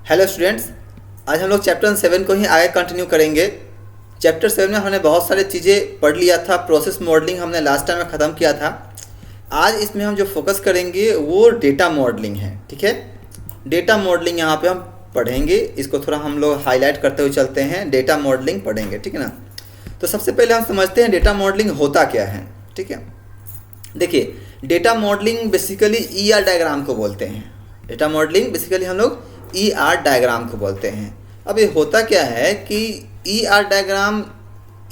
Hello students, आज हम लोग चैप्टर 7 को ही आगे कंटिन्यू करेंगे। चैप्टर 7 में हमने बहुत सारी चीज़ें पढ़ लिया था। प्रोसेस मॉडलिंग हमने लास्ट टाइम में ख़त्म किया था। आज इसमें हम जो फोकस करेंगे वो डेटा मॉडलिंग है। ठीक है, डेटा मॉडलिंग यहाँ पे हम पढ़ेंगे। इसको थोड़ा हम लोग हाईलाइट करते हुए चलते हैं। डेटा मॉडलिंग पढ़ेंगे, ठीक है ना। तो सबसे पहले हम समझते हैं डेटा मॉडलिंग होता क्या है। ठीक है, देखिए data modelling basically ER diagram को बोलते हैं। डेटा मॉडलिंग बेसिकली हम लोग ER डायग्राम को बोलते हैं। अब ये होता क्या है कि ER diagram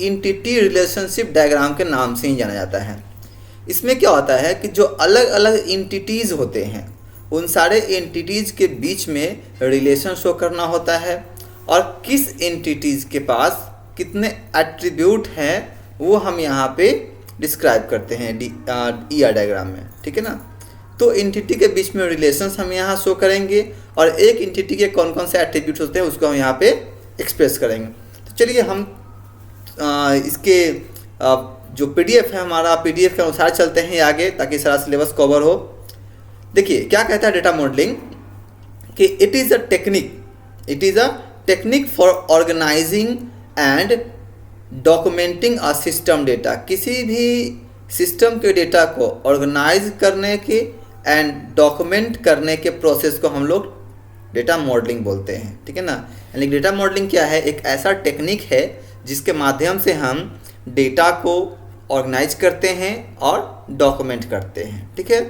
entity relationship diagram के नाम से ही जाना जाता है। इसमें क्या होता है कि जो अलग अलग इंटिटीज़ होते हैं उन सारे इंटिटीज़ के बीच में रिलेशन शो करना होता है, और किस इंटिटीज़ के पास कितने एट्रीब्यूट हैं वो हम यहाँ पे डिस्क्राइब करते हैं ER डायग्राम में। ठीक है ना। तो इंटिटी के बीच में रिलेशंस हम यहाँ शो करेंगे, और एक इंटिटी के कौन कौन से एट्रीब्यूट्स होते हैं उसको हम यहाँ पे एक्सप्रेस करेंगे। तो चलिए हम इसके जो PDF है हमारा, PDF के अनुसार चलते हैं आगे ताकि सारा सिलेबस कवर हो। देखिए क्या कहता है डेटा मॉडलिंग कि it is a technique for organising and documenting a system data. किसी भी सिस्टम के डेटा को ऑर्गेनाइज करने के एंड डॉक्यूमेंट करने के प्रोसेस को हम लोग डेटा मॉडलिंग बोलते हैं। ठीक है ना। यानी डेटा मॉडलिंग क्या है, एक ऐसा टेक्निक है जिसके माध्यम से हम डेटा को ऑर्गेनाइज करते हैं और डॉक्यूमेंट करते हैं। ठीक है।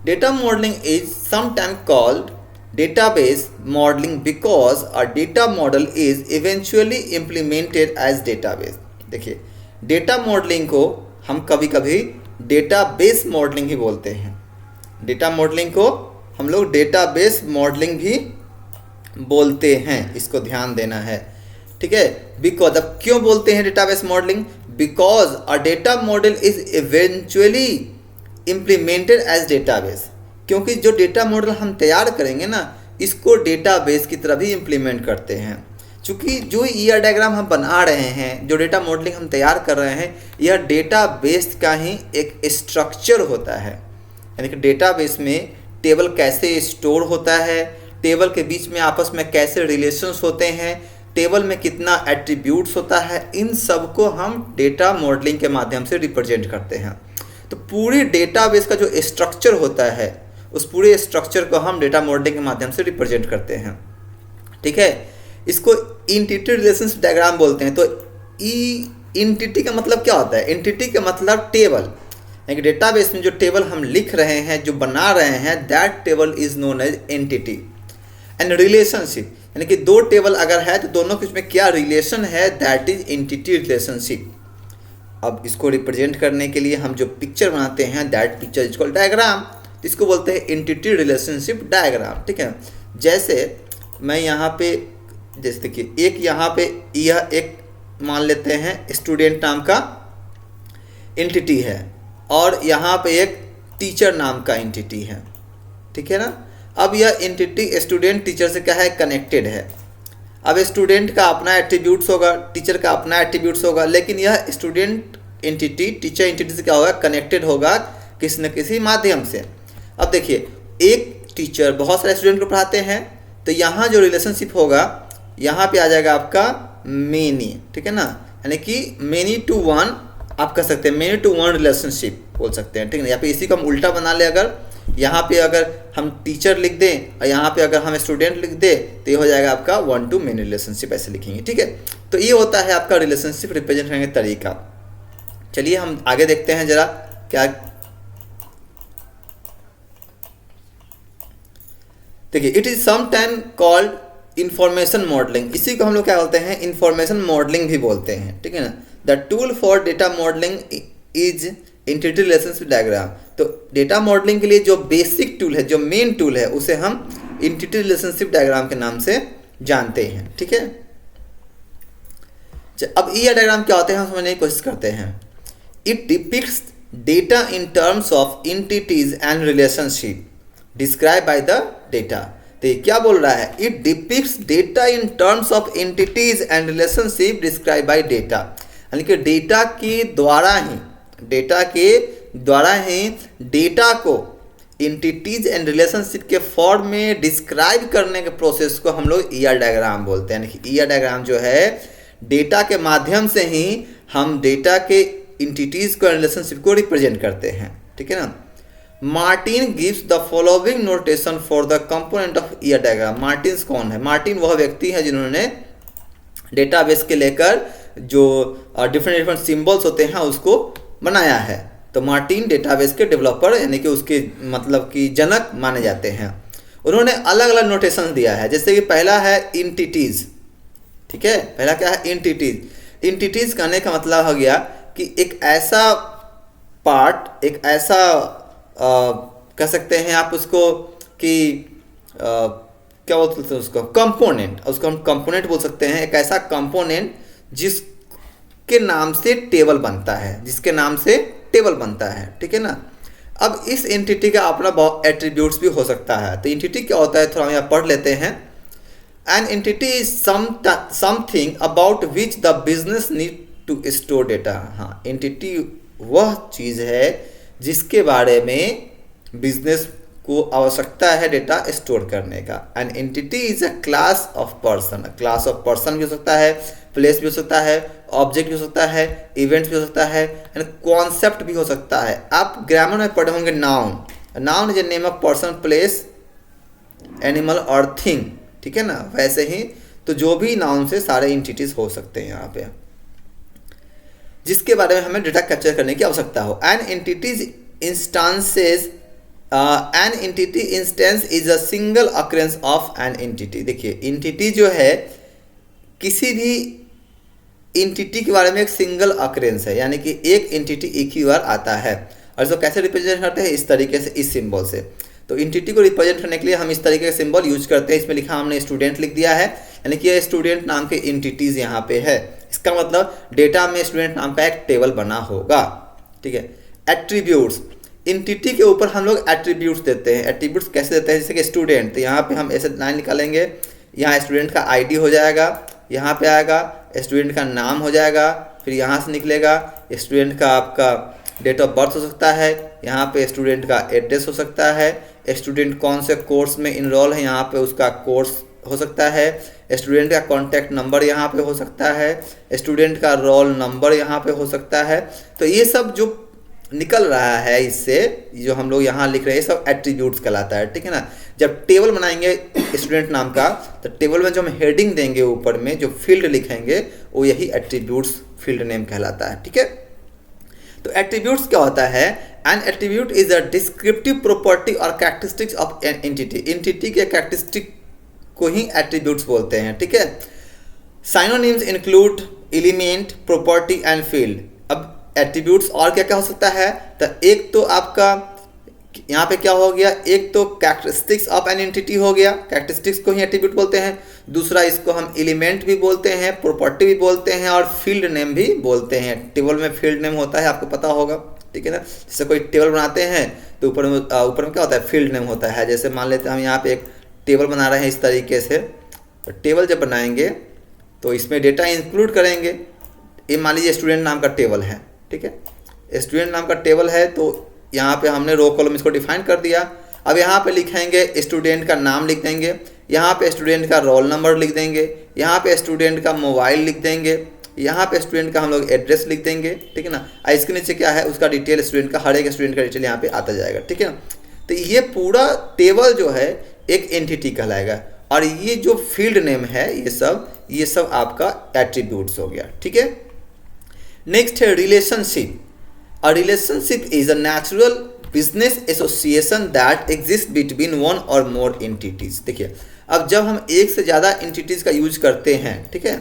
Data modelling is sometime called database modelling because a data model is eventually implemented as database. देखिए डेटा मॉडलिंग को हम कभी कभी डेटाबेस मॉडलिंग ही बोलते हैं। डेटा मॉडलिंग को हम लोग डेटाबेस मॉडलिंग भी बोलते हैं, इसको ध्यान देना है। ठीक है। बिकॉज, अब क्यों बोलते हैं database modelling? Because a data model is eventually implemented as database. क्योंकि जो डेटा मॉडल हम तैयार करेंगे ना, इसको डेटाबेस की तरह भी इम्प्लीमेंट करते हैं। चूँकि जो ER डायग्राम हम बना रहे हैं, जो डेटा मॉडलिंग हम तैयार कर रहे हैं, यह डेटाबेस का ही एक स्ट्रक्चर होता है। यानी कि डेटाबेस में टेबल कैसे स्टोर होता है, टेबल के बीच में आपस में कैसे रिलेशंस होते हैं, टेबल में कितना एट्रीब्यूट्स होता है, इन सब को हम डेटा मॉडलिंग के माध्यम से रिप्रेजेंट करते हैं। तो पूरी डेटाबेस का जो स्ट्रक्चर होता है, उस पूरे स्ट्रक्चर को हम डेटा मॉडलिंग के माध्यम से रिप्रेजेंट करते हैं। ठीक है। इसको इंटिटी रिलेशनशिप डायग्राम बोलते हैं। तो इंटिटी का मतलब क्या होता है? इंटिटी का मतलब टेबल। यानी डेटाबेस में जो टेबल हम लिख रहे हैं, जो बना रहे हैं, that table is known as entity. And relationship यानी कि दो टेबल अगर है तो दोनों के बीच में क्या रिलेशन है, दैट इज एंटिटी रिलेशनशिप। अब इसको रिप्रेजेंट करने के लिए हम जो पिक्चर बनाते हैं, that picture is called diagram. इसको बोलते हैं एंटिटी रिलेशनशिप डायग्राम। ठीक है। जैसे मैं यहाँ पे, जैसे देखिए एक यहाँ पे यह एक मान लेते हैं स्टूडेंट नाम का एंटिटी है, और यहाँ पे एक टीचर नाम का एंटिटी है। ठीक है ना। अब यह एंटिटी स्टूडेंट टीचर से क्या है, कनेक्टेड है। अब स्टूडेंट का अपना एट्रीब्यूट्स होगा, टीचर का अपना एट्रीब्यूट्स होगा, लेकिन यह स्टूडेंट एंटिटी टीचर एंटिटी से क्या होगा, कनेक्टेड होगा किसी न किसी माध्यम से। अब देखिए एक टीचर बहुत सारे स्टूडेंट को पढ़ाते हैं, तो यहाँ जो रिलेशनशिप होगा, यहाँ पे आ जाएगा आपका मेनी। ठीक है ना। यानी कि मेनी टू वन आप कह सकते हैं, मेनी टू वन रिलेशनशिप बोल सकते हैं। ठीक है ना। या फिर इसी को हम उल्टा बना ले, अगर यहाँ पे अगर हम टीचर लिख दें और यहाँ पे अगर हम स्टूडेंट लिख दें तो ये हो जाएगा आपका 1 to many रिलेशनशिप, ऐसे लिखेंगे। ठीक है। तो ये होता है आपका रिलेशनशिप रिप्रेजेंट करने का तरीका। चलिए हम आगे देखते हैं जरा क्या। देखिए it is some time called information modelling. इसी को हम लोग क्या बोलते हैं, इंफॉर्मेशन मॉडलिंग भी बोलते हैं। ठीक है ना। The tool for data modelling is entity relationship diagram. तो डेटा मॉडलिंग के लिए जो बेसिक टूल है, जो मेन टूल है, उसे हम एंटिटी रिलेशनशिप डायग्राम के नाम से जानते हैं। ठीक है। अब ER डायग्राम क्या होते हैं हम समझने की कोशिश करते हैं। It depicts data in terms of entities and relationship describe by the data. तो ये क्या बोल रहा है, it depicts data in terms of entities and relationship describe by data. यानी कि डेटा के द्वारा ही डेटा को इंटिटीज एंड रिलेशनशिप के फॉर्म में डिस्क्राइब करने के प्रोसेस को हम लोग ईआर डायग्राम बोलते हैं। ईआर डायग्राम जो है डेटा के माध्यम से ही हम डेटा के इंटिटीज को रिलेशनशिप को रिप्रेजेंट करते हैं, ठीक है ना। Martin gives the following notation for the component of ER diagram. Martin कौन है? मार्टिन वह व्यक्ति है जिन्होंने डेटाबेस के लेकर जो डिफरेंट सिंबल्स होते हैं उसको बनाया है। तो मार्टिन डेटाबेस के डेवलपर यानी कि उसके मतलब कि जनक माने जाते हैं। उन्होंने अलग अलग नोटेशन दिया है, जैसे कि पहला है इंटिटीज, ठीक है। पहला क्या है? इंटिटीज। इंटिटीज कहने का मतलब हो गया कि एक ऐसा पार्ट, एक ऐसा कह सकते हैं आप उसको कि क्या बोलते हैं उसको? कंपोनेंट। उसको हम कंपोनेंट बोल सकते हैं। एक ऐसा कंपोनेंट जिसके नाम से टेबल बनता है, जिसके नाम से टेबल बनता है, ठीक है ना। अब इस एंटिटी का अपना बहुत एट्रीब्यूट्स भी हो सकता है। तो एंटिटी क्या होता है थोड़ा हम यहाँ पढ़ लेते हैं। An entity is something about which the business need to store data. हाँ, एंटिटी वह चीज़ है जिसके बारे में बिजनेस को आवश्यकता है डेटा स्टोर करने का। N entity is a class of person. Class of person भी हो सकता है, प्लेस भी हो सकता है, ऑब्जेक्ट भी हो सकता है, इवेंट्स भी हो सकता है, एंड कॉन्सेप्ट भी हो सकता है। आप ग्रामर में पढ़े होंगे noun. Noun is a name of person, place, animal और थिंग, ठीक है ना। वैसे ही तो जो भी नाउन से सारे एंटिटीज हो सकते हैं यहाँ पे, जिसके बारे में हमें डेटा कैप्चर करने की आवश्यकता हो। An entities instances an entity instance is a single occurrence of an entity. देखिए एंटिटी जो है किसी भी एंटिटी के बारे में एक सिंगल अक्रेंस है, यानी कि एक एंटिटी एक ही बार आता है। और इसको कैसे रिप्रेजेंट करते हैं? इस तरीके से, इस सिंबल से। तो एंटिटी को रिप्रेजेंट करने के लिए हम इस तरीके का सिंबल यूज करते हैं। इसमें लिखा हमने स्टूडेंट लिख दिया है, यानी कि स्टूडेंट नाम के एंटिटीज यहाँ पे है। इसका मतलब डेटा में स्टूडेंट नाम का एक टेबल बना होगा, ठीक है। एट्रीब्यूट्स, एंटिटी के ऊपर हम लोग एट्रीब्यूट्स देते हैं। एट्रीब्यूट्स कैसे देते हैं? जैसे कि स्टूडेंट, तो यहाँ पे हम ऐसे लाइन निकालेंगे, यहाँ स्टूडेंट का आईडी हो जाएगा, यहाँ पे आएगा स्टूडेंट का नाम हो जाएगा, फिर यहाँ से निकलेगा स्टूडेंट का आपका डेट ऑफ बर्थ हो सकता है, यहाँ पे स्टूडेंट का एड्रेस हो सकता है, स्टूडेंट कौन से कोर्स में इनरोल है यहाँ पे उसका कोर्स हो सकता है, स्टूडेंट का कॉन्टैक्ट नंबर यहाँ पे हो सकता है, स्टूडेंट का रोल नंबर यहाँ पे हो सकता है। तो ये सब जो निकल रहा है इससे, जो हम लोग यहाँ लिख रहे हैं, सब एट्रीब्यूट्स कहलाता है, ठीक है ना। जब टेबल बनाएंगे स्टूडेंट नाम का, तो टेबल में जो हम हेडिंग देंगे ऊपर में जो फील्ड लिखेंगे वो यही एट्रीब्यूट्स फील्ड नेम कहलाता है, ठीक है। तो एट्रीब्यूट्स क्या होता है? An attribute is a descriptive property और characteristics of an entity. Entity के कैरेक्टरिस्टिक को ही एट्रीब्यूट्स बोलते हैं, ठीक है। Synonyms include element, property and field. अब एट्रीब्यूट्स और क्या क्या हो सकता है? तो एक तो आपका यहाँ पे क्या हो गया, एक तो कैरेक्टरिस्टिक्स ऑफ एन एंटिटी हो गया, कैरेक्टरिस्टिक्स को ही एट्रीब्यूट बोलते हैं। दूसरा इसको हम एलिमेंट भी बोलते हैं, प्रॉपर्टी भी बोलते हैं और फील्ड नेम भी बोलते हैं। टेबल में फील्ड नेम होता है, आपको पता होगा, ठीक है ना। जैसे कोई टेबल बनाते हैं तो ऊपर में क्या होता है? फील्ड नेम होता है। जैसे मान लेते हैं हम यहाँ पे एक टेबल बना रहे हैं इस तरीके से, तो टेबल जब बनाएंगे तो इसमें डेटा इंक्लूड करेंगे। ये मान लीजिए स्टूडेंट नाम का टेबल है, ठीक है। स्टूडेंट नाम का टेबल है तो यहाँ पे हमने रो कॉलम इसको डिफाइन कर दिया। अब यहाँ पे लिखेंगे स्टूडेंट का नाम लिख देंगे, यहाँ पे स्टूडेंट का रोल नंबर लिख देंगे, यहाँ पे स्टूडेंट का मोबाइल लिख देंगे, यहाँ पे स्टूडेंट का हम लोग एड्रेस लिख देंगे, ठीक है ना। और इसके नीचे क्या है? उसका डिटेल स्टूडेंट का, हर एक स्टूडेंट का डिटेल यहाँ पे आता जाएगा, ठीक है ना। तो ये पूरा टेबल जो है एक एंटिटी कहलाएगा। और ये जो फील्ड नेम है ये सब आपका एट्रीब्यूट्स हो गया, ठीक है। नेक्स्ट है relationship. A relationship is a natural business association that exists between one or more entities। देखिए अब जब हम एक से ज़्यादा एंटिटीज़ का यूज करते हैं, ठीक है,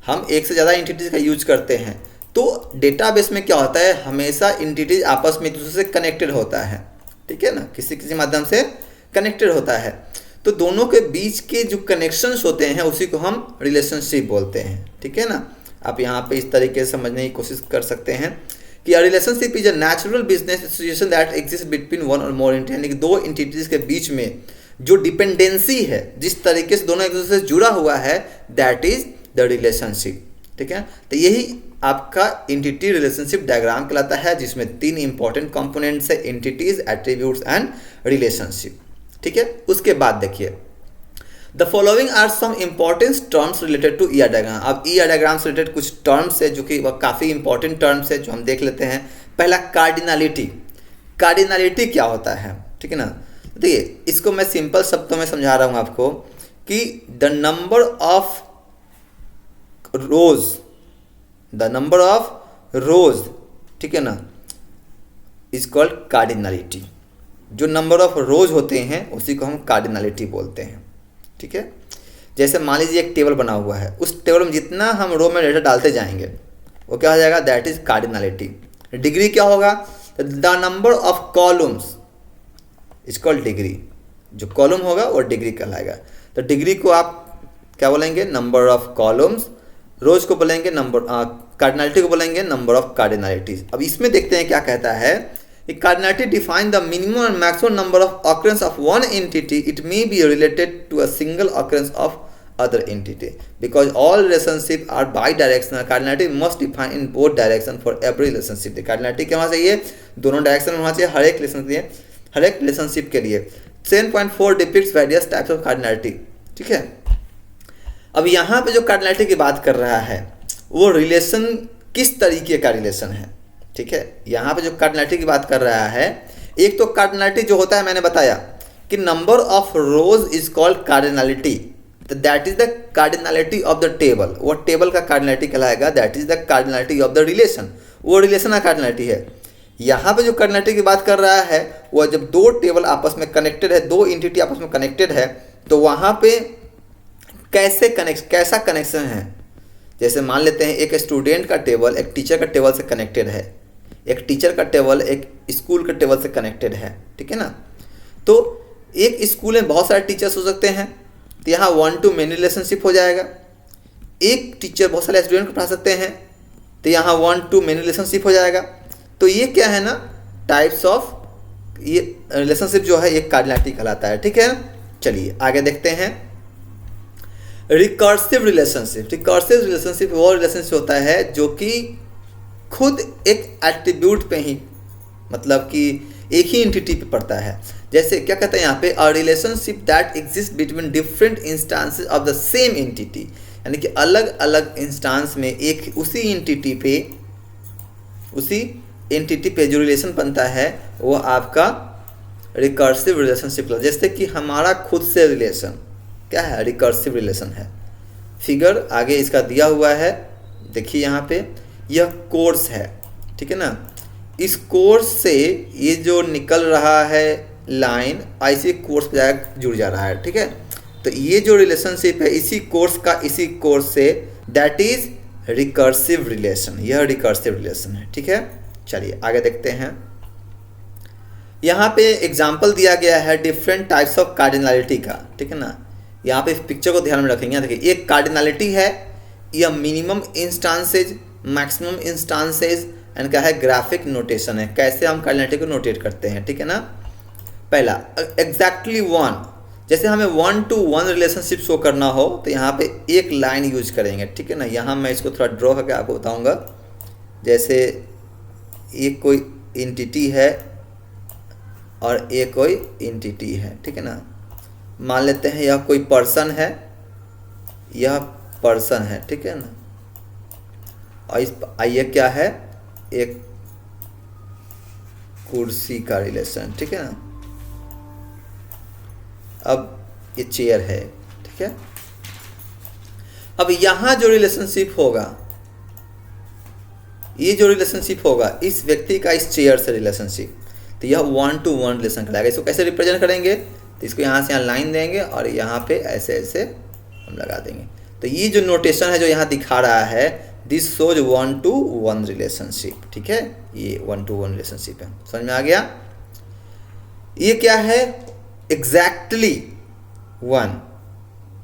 हम एक से ज़्यादा एंटिटीज़ का यूज करते हैं तो डेटाबेस में क्या होता है? हमेशा एंटिटीज आपस में एक दूसरे से कनेक्टेड होता है, ठीक है ना, किसी माध्यम से कनेक्टेड होता है। तो दोनों के बीच के जो कनेक्शंस होते हैं उसी को हम रिलेशनशिप बोलते हैं, ठीक है ना। आप यहाँ पे इस तरीके से समझने की कोशिश कर सकते हैं कि relationship is a natural business association that exist between one और मोर एंटिटी। यानी कि दो एंटिटीज के बीच में जो डिपेंडेंसी है, जिस तरीके से दोनों एक दूसरे से जुड़ा हुआ है, दैट इज द रिलेशनशिप। ठीक है। तो यही आपका एंटिटी रिलेशनशिप डायग्राम कहलाता है, जिसमें 3 इंपॉर्टेंट कंपोनेंट्स है, एंटिटीज, एट्रीब्यूट्स एंड रिलेशनशिप। ठीक है। उसके बाद देखिए, the following are some important terms related to ER diagram. अब ईआर डायग्राम से रिलेटेड कुछ टर्म्स है जो कि वह काफ़ी इंपॉर्टेंट टर्म्स है, जो हम देख लेते हैं। पहला कार्डिनलिटी। कार्डिनलिटी क्या होता है, ठीक है ना। देखिए, इसको मैं सिंपल शब्दों में समझा रहा हूँ आपको कि द नंबर ऑफ रोज, ठीक है ना, इज कॉल्ड कार्डिनलिटी। जो नंबर ऑफ रोज होते हैं उसी को हम कार्डिनलिटी बोलते हैं। ठीक है। जैसे मान लीजिए एक टेबल बना हुआ है, उस टेबल में जितना हम रो में डेटा डालते जाएंगे वो क्या हो जाएगा, दैट इज कार्डिनलिटी। डिग्री क्या होगा, the number of columns is called degree. जो कॉलम होगा वो डिग्री कहलाएगा। तो डिग्री को आप क्या बोलेंगे, नंबर ऑफ कॉलम्स। रोज को बोलेंगे कार्डिनलिटी को बोलेंगे नंबर ऑफ कार्डिनलिटीज। अब इसमें देखते हैं क्या कहता है। Cardinality define the minimum and maximum number of occurrence of one entity. It may be related to a single occurrence of other entity. Because all relationships are bidirectional, cardinality must define in both direction for every relationship. Cardinality क्या होना चाहिए, दोनों direction में होना चाहिए हर एक relationship के लिए। 7.4 depicts various types of cardinality. ठीक है। अब यहाँ पे जो कार्डिनलिटी की बात कर रहा है वो रिलेशन किस तरीके का रिलेशन है। ठीक है। यहाँ पे जो कार्डिनलिटी की बात कर रहा है, एक तो कार्डिनलिटी जो होता है मैंने बताया कि number of rows is called cardinality, तो that is the cardinality of the table. वो टेबल का कार्डिनलिटी कहलाएगा, that is the cardinality of the relation. वो रिलेशन का कार्डिनलिटी है। यहाँ पे जो कार्डिनलिटी की बात कर रहा है वो जब दो टेबल आपस में कनेक्टेड है, दो एंटिटी आपस में कनेक्टेड है, तो वहाँ पे कैसा कनेक्शन है। जैसे मान लेते हैं एक स्टूडेंट का टेबल एक टीचर का टेबल से कनेक्टेड है, एक टीचर का टेबल एक स्कूल के टेबल से कनेक्टेड है। ठीक है ना। तो एक स्कूल में बहुत सारे टीचर्स हो सकते हैं, तो यहाँ 1 to many रिलेशनशिप हो जाएगा। एक टीचर बहुत सारे स्टूडेंट को पढ़ा सकते हैं, तो यहाँ 1 to many रिलेशनशिप हो जाएगा। तो ये क्या है ना, टाइप्स ऑफ ये रिलेशनशिप जो है एक कार्डिनलिटी कहलाता है। ठीक है। चलिए आगे देखते हैं। Recursive relationship. रिकर्सिव रिलेशनशिप वो रिलेशनशिप होता है जो कि खुद एक एट्रीब्यूट पे ही, मतलब कि एक ही एंटिटी पे पड़ता है। जैसे क्या कहते हैं यहाँ पे, a relationship that exist between different instances of the same entity, यानी कि अलग अलग इंस्टांस में एक उसी एंटिटी पे जो रिलेशन बनता है वो आपका रिकर्सिव रिलेशनशिप। जैसे कि हमारा खुद से रिलेशन क्या है, रिकर्सिव रिलेशन है। फिगर आगे इसका दिया हुआ है, देखिए यहाँ पे यह कोर्स है। ठीक है ना। इस कोर्स से ये जो निकल रहा है लाइन ऐसे कोर्स पे जाकर जुड़ जा रहा है। ठीक है। तो ये जो रिलेशनशिप है इसी कोर्स का इसी कोर्स से, दैट इज रिकर्सिव रिलेशन। यह रिकर्सिव रिलेशन है। ठीक है। चलिए आगे देखते हैं। यहाँ पे एग्जाम्पल दिया गया है डिफरेंट टाइप्स ऑफ कार्डिनलिटी का। ठीक है ना। यहाँ पे इस पिक्चर को ध्यान में रखेंगे। देखिए एक कार्डिनलिटी है, यह मिनिमम इंस्टांसेज, मैक्सिमम इंस्टांसेज एंड क्या है, ग्राफिक नोटेशन है। कैसे हम कार्डिनलिटी को नोटेट करते हैं। ठीक है ना। पहला एग्जैक्टली 1, जैसे हमें 1 to 1 रिलेशनशिप शो करना हो तो यहाँ पे एक लाइन यूज करेंगे। ठीक है ना। यहाँ मैं इसको थोड़ा ड्रॉ करके आपको बताऊँगा। जैसे ये कोई एंटिटी है और ये कोई एंटिटी है। ठीक है ना। मान लेते हैं यह कोई पर्सन है, यह पर्सन है। ठीक है ना। और ये क्या है, एक कुर्सी का रिलेशन। ठीक है ना। अब ये चेयर है। ठीक है। अब यहाँ जो रिलेशनशिप होगा, ये जो रिलेशनशिप होगा इस व्यक्ति का इस चेयर से रिलेशनशिप, तो यह 1 to 1 रिलेशन कराएगा। इसको कैसे रिप्रेजेंट करेंगे, तो इसको यहाँ से यहाँ लाइन देंगे और यहाँ पे ऐसे ऐसे हम लगा देंगे। तो ये जो नोटेशन है जो यहाँ दिखा रहा है, दिस शोज 1 to 1 रिलेशनशिप। ठीक है। ये 1 to 1 रिलेशनशिप है। समझ में आ गया। ये क्या है, एग्जैक्टली 1।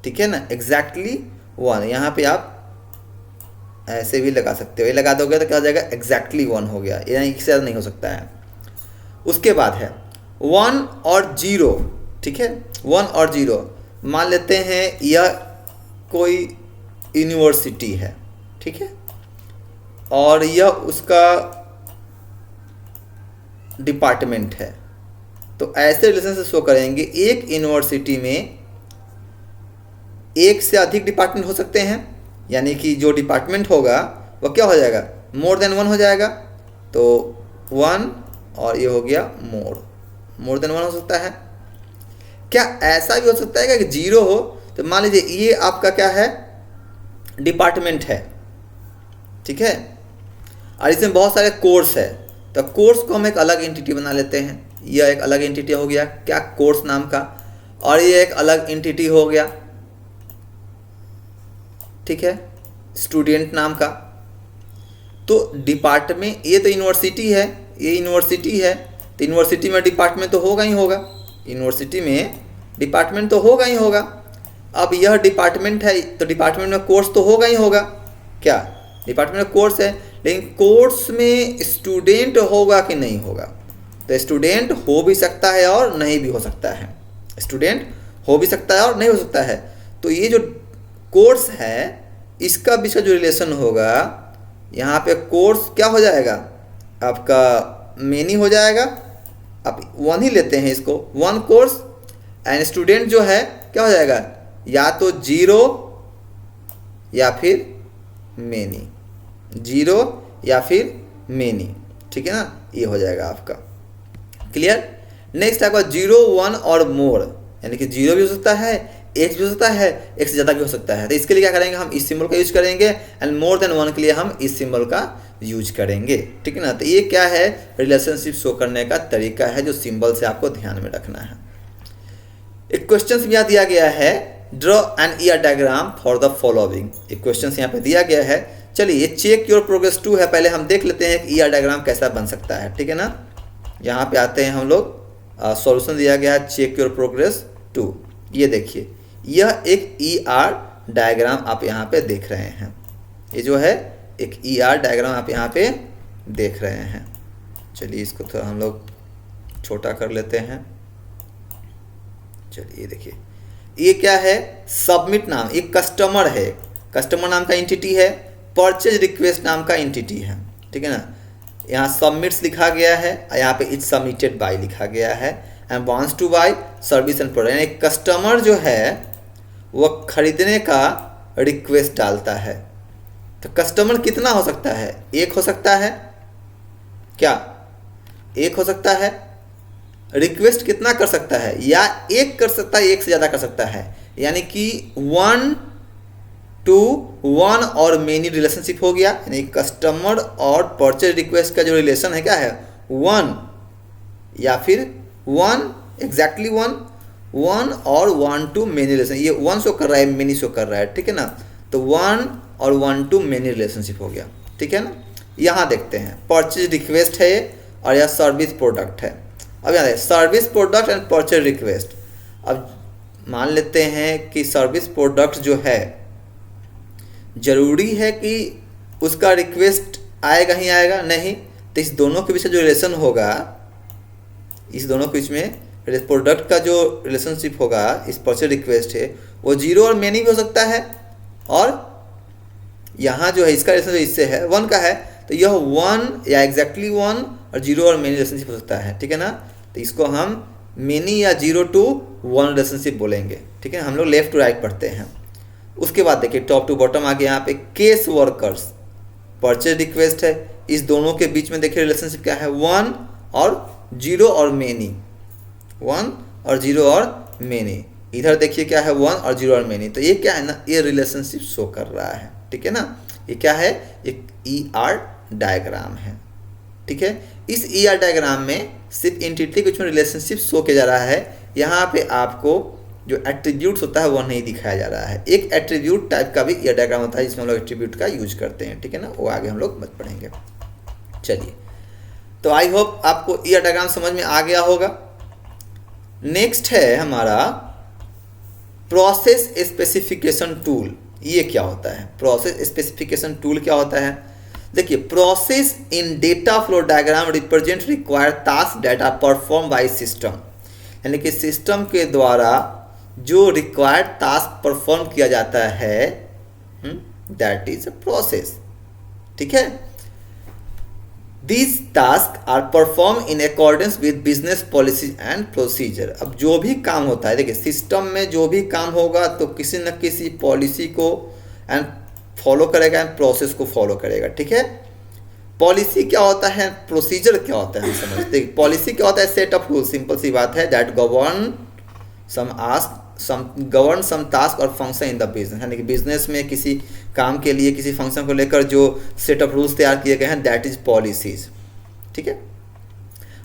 ठीक है ना। एग्जैक्टली 1, यहाँ पे आप ऐसे भी लगा सकते हो। ये लगा दोगे तो क्या हो जाएगा, एग्जैक्टली 1 हो गया। यानी इससे ज़्यादा नहीं हो सकता है। उसके बाद है 1 और 0। ठीक है। 1 और 0 मान लेते हैं यह कोई यूनिवर्सिटी है। ठीक है, और यह उसका डिपार्टमेंट है। तो ऐसे रिलेशन से शो करेंगे। एक यूनिवर्सिटी में एक से अधिक डिपार्टमेंट हो सकते हैं, यानी कि जो डिपार्टमेंट होगा वह क्या हो जाएगा, मोर देन वन हो जाएगा। तो वन और ये हो गया मोर देन वन हो सकता है। क्या ऐसा भी हो सकता है कि जीरो हो? तो मान लीजिए ये आपका क्या है, डिपार्टमेंट है, ठीक है, और इसमें बहुत सारे कोर्स है। तो कोर्स को हम एक अलग एंटिटी बना लेते हैं। यह एक अलग एंटिटी हो गया क्या, कोर्स नाम का, और ये एक अलग एंटिटी हो गया, ठीक है, स्टूडेंट नाम का। तो डिपार्टमेंट, ये तो यूनिवर्सिटी है, ये यूनिवर्सिटी है, तो यूनिवर्सिटी में डिपार्टमेंट तो होगा ही होगा, यूनिवर्सिटी में डिपार्टमेंट तो होगा ही होगा। अब यह डिपार्टमेंट है तो डिपार्टमेंट में कोर्स तो होगा ही होगा, क्या डिपार्टमेंट में कोर्स है, लेकिन कोर्स में स्टूडेंट होगा कि नहीं होगा? तो स्टूडेंट हो भी सकता है और नहीं भी हो सकता है, स्टूडेंट हो भी सकता है और नहीं हो सकता है। तो ये जो कोर्स है इसका बीच का जो रिलेशन होगा, यहाँ पे कोर्स क्या हो जाएगा आपका, मेनी हो जाएगा। आप वन ही लेते हैं इसको, वन कोर्स, एंड स्टूडेंट जो है क्या हो जाएगा, या तो जीरो या फिर मेनी, जीरो या फिर मेनी, ठीक है ना, ये हो जाएगा आपका। क्लियर। नेक्स्ट आपका जीरो वन और मोर, यानी कि जीरो भी हो सकता है, एक भी हो सकता है, एक से ज़्यादा भी हो सकता है। तो इसके लिए क्या करेंगे, हम इस सिंबल का यूज करेंगे, एंड मोर देन वन के लिए हम इस सिंबल का यूज करेंगे, ठीक है ना। तो ये क्या है, रिलेशनशिप शो करने का तरीका है जो सिंबल से आपको ध्यान में रखना है। एक क्वेश्चन यहाँ दिया गया है, draw an ER diagram for the following. एक क्वेश्चन यहाँ पे दिया गया है। चलिए चेक योर प्रोग्रेस 2 है, पहले हम देख लेते हैं कि ईआर डायग्राम कैसा बन सकता है, ठीक है ना। यहाँ पे आते हैं हम लोग, सॉल्यूशन दिया गया है चेक योर प्रोग्रेस 2। ये देखिए, यह एक ईआर डायग्राम आप यहाँ पे देख रहे हैं, ये जो है एक ईआर डायग्राम आप यहाँ पे देख रहे हैं। चलिए इसको थोड़ा हम लोग छोटा कर लेते हैं। चलिए देखिए, ये क्या है, सबमिट नाम, एक कस्टमर है, कस्टमर नाम का एंटिटी है, परचेज रिक्वेस्ट नाम का एंटिटी है, ठीक है ना। यहाँ सबमिट्स लिखा गया है, यहाँ पे इट्स सबमिटेड बाय लिखा गया है, and wants to buy service and product, यानी कस्टमर जो है वह खरीदने का रिक्वेस्ट डालता है। तो कस्टमर कितना हो सकता है, एक हो सकता है, क्या एक हो सकता है, रिक्वेस्ट कितना कर सकता है, या एक कर सकता है, एक से ज़्यादा कर सकता है, यानी कि 1 to 1 और मेनी रिलेशनशिप हो गया, यानी कस्टमर और परचेज रिक्वेस्ट का जो रिलेशन है क्या है, 1 या फिर 1 एग्जैक्टली 1 और 1 to मेनी रिलेशन, ये 1 शो कर रहा है, मेनी शो कर रहा है, ठीक है ना। तो 1 और 1 to मेनी रिलेशनशिप हो गया, ठीक है ना। यहाँ देखते हैं, परचेज रिक्वेस्ट है और यह सर्विस प्रोडक्ट है। अब यहाँ service product and purchase request. अब मान लेते हैं कि सर्विस प्रोडक्ट जो है जरूरी है कि उसका रिक्वेस्ट आएगा ही आएगा, नहीं। तो इस दोनों के बीच जो रिलेशन होगा, इस दोनों के बीच में प्रोडक्ट का जो रिलेशनशिप होगा, इस परचेज रिक्वेस्ट है, वो जीरो और मेनी भी हो सकता है, और यहाँ जो है इसका रिलेशन इससे है 1 का है, तो यह 1 या एग्जैक्टली 1 और जीरो और मेनी रिलेशनशिप हो सकता है, ठीक है ना। तो इसको हम मेनी या 0 to 1 रिलेशनशिप बोलेंगे, ठीक है। हम लोग लेफ्ट टू राइट पढ़ते हैं। उसके बाद देखिए टॉप टू बॉटम आ गया, यहाँ पे केस वर्कर्स, परचेज रिक्वेस्ट है, इस दोनों के बीच में देखिए रिलेशनशिप क्या है, 1 और 0 और मेनी, 1 और 0 और मेनी। इधर देखिए क्या है, 1 और 0 और मेनी। तो ये क्या है ना, ये रिलेशनशिप शो कर रहा है, ठीक है ना। ये क्या है, एक ईआर डायग्राम है, ठीक है। इस ईआर डायग्राम में सिर्फ एंटिटी के बीच में रिलेशनशिप शो किया जा रहा है। यहाँ पे आपको जो एट्रीब्यूट्स होता है वो नहीं दिखाया जा रहा है। एक एट्रीब्यूट टाइप का भी ईआर डायग्राम होता है जिसमें हम लोग एट्रीब्यूट का यूज करते हैं, ठीक है ना, वो आगे हम लोग मत पढ़ेंगे। चलिए, तो आई होप आपको ईआर डायग्राम समझ में आ गया होगा। नेक्स्ट है हमारा प्रोसेस स्पेसिफिकेशन टूल। ये क्या होता है, प्रोसेस स्पेसिफिकेशन टूल क्या होता है? देखिए, process in data flow diagram represent required task data perform by system, यानी कि सिस्टम के द्वारा जो रिक्वायर्ड टास्क परफॉर्म किया जाता है, दैट इज अ प्रोसेस। ठीक है, These tasks are performed in accordance with business policies and procedure। अब जो भी काम होता है, देखिए सिस्टम में जो भी काम होगा तो किसी न किसी पॉलिसी को एंड फॉलो करेगा एंड प्रोसेस को फॉलो करेगा। ठीक है, पॉलिसी क्या होता है, प्रोसीजर क्या होता है, हम समझते हैं। पॉलिसी क्या होता है, सेट ऑफ रूल, सिंपल सी बात है, दैट गवर्न सम टास्क और फंक्शन इन द बिजनेस, यानी कि बिजनेस में किसी काम के लिए किसी फंक्शन को लेकर जो सेट ऑफ रूल्स तैयार किए गए हैं, दैट इज पॉलिसीज। ठीक है,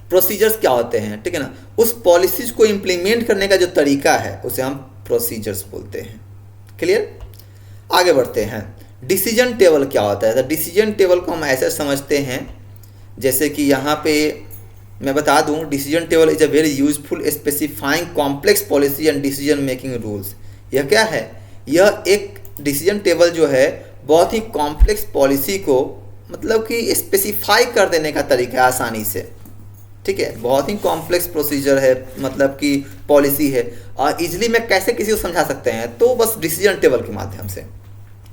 प्रोसीजर्स क्या होते हैं, ठीक है ना, उस पॉलिसीज को इम्प्लीमेंट करने का जो तरीका है उसे हम प्रोसीजर्स बोलते हैं। क्लियर, आगे बढ़ते हैं। डिसीजन टेबल क्या होता है, तो डिसीजन टेबल को हम ऐसे समझते हैं जैसे कि यहाँ पे मैं बता दूं, decision table is a very useful specifying complex policy and decision making rules. यह क्या है, यह एक डिसीजन टेबल जो है बहुत ही कॉम्प्लेक्स पॉलिसी को मतलब कि स्पेसिफाई कर देने का तरीका है आसानी से। ठीक है, बहुत ही कॉम्प्लेक्स प्रोसीजर है, मतलब कि पॉलिसी है, और इजीली में कैसे किसी को समझा सकते हैं, तो बस डिसीजन टेबल के माध्यम से।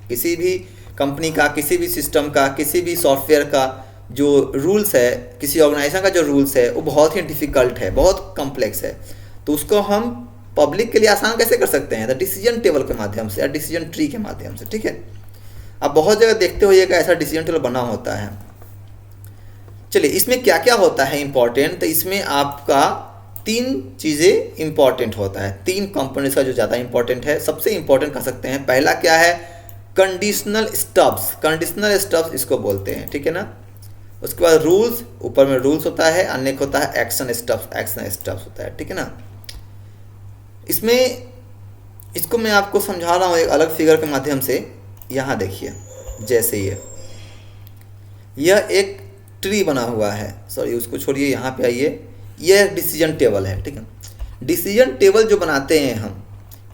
किसी भी कंपनी का, किसी भी सिस्टम का, किसी भी सॉफ्टवेयर का जो रूल्स है, किसी ऑर्गेनाइजेशन का जो रूल्स है वो बहुत ही डिफ़िकल्ट है, बहुत कॉम्प्लेक्स है, तो उसको हम पब्लिक के लिए आसान कैसे कर सकते हैं, तो डिसीजन टेबल के माध्यम से या डिसीजन ट्री के माध्यम से। ठीक है, अब बहुत जगह देखते होइएगा ऐसा डिसीजन टेबल बना होता है। चलिए, इसमें क्या क्या होता है इंपॉर्टेंट, तो इसमें आपका 3 चीज़ें इंपॉर्टेंट होता है, 3 कंपोनेंट्स का जो ज़्यादा इंपॉर्टेंट है, सबसे इंपॉर्टेंट कह सकते हैं। पहला क्या है, कंडीशनल स्टब्स, कंडीशनल स्टब्स इसको बोलते हैं। ठीक है ना, उसके बाद रूल्स, ऊपर में रूल्स होता है, अन्य होता है एक्शन स्टब्स, एक्शन स्टब्स होता है। ठीक है ना, इसमें इसको मैं आपको समझा रहा हूँ एक अलग फिगर के माध्यम से। यहाँ देखिए, जैसे यह एक ट्री बना हुआ है, सॉरी उसको छोड़िए, यहाँ पे आइए, यह एक डिसीजन टेबल है। ठीक है, डिसीजन टेबल जो बनाते हैं हम,